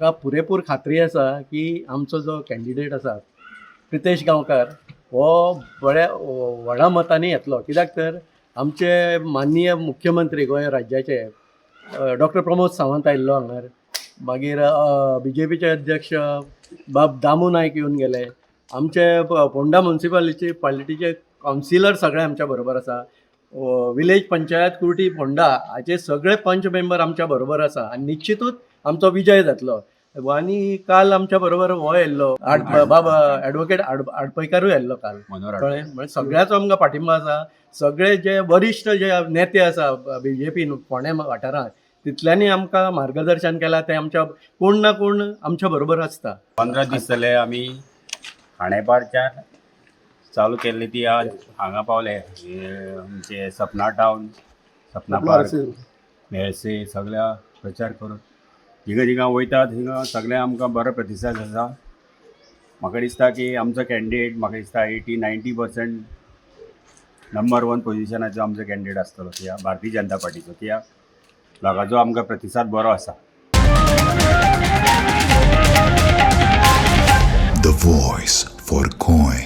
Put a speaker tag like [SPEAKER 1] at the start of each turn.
[SPEAKER 1] म्हाका पुरेपूर खात्री आसा की आमचो जो कॅन्डिडेट आसा प्रितेश गांवकार हो बऱ्या व्हडा मतांनी येतलो, कित्याक तर आमचे माननीय मुख्यमंत्री गोंय राज्याचे डॉक्टर प्रमोद सावंत आयिल्लो हांगार, मागीर BJPचे अध्यक्ष बाब दामू नायक येवन गेले, आमचे फोंडा म्युन्सिपालिटीचे कावन्सिलर सगळे आमच्या बरोबर आसा, विलेज पंचायत कुर्टी फोंडा हाचे सगळे पंच मेंबर आमच्या बरोबर आसा आनी निश्चितूच आमचो विजय जातलो. आनी काल आमच्या बरोबर हो येयल्लो बाब ॲडवोकेट आडपयकारूय येयल्लो काल, कळ्ळें. म्हणजे सगळ्याचो आमकां पाठिंबा आसा. सगळे जे वरिश्ठ जे नेते आसा BJPन फोंड्या वाठारांत तितल्यांनी आमकां मार्गदर्शन केलां, ते आमच्या कोण ना कोण आमच्या बरोबर आसता.
[SPEAKER 2] 15 दीस जाले आमी खांडेपारच्या चालू केल्ली ती आज हांगा पावले. आमचे सपना टावन, सपना पार्क, मेळसे सगळ्या प्रचार करून हिंगा हिंगा वयतात, हिंगा सगळ्या आमकां बरो प्रतिसाद आसा. म्हाका दिसता की आमचो कॅन्डिडेट म्हाका दिसता 80-90% नंबर 1 पोजिशनाचो आमचो कॅन्डिडेट आसतलो, कित्याक भारतीय जनता पार्टीचो, कित्याक लोकांचो आमकां प्रतिसाद बरो आसा.
[SPEAKER 3] The voice for coin.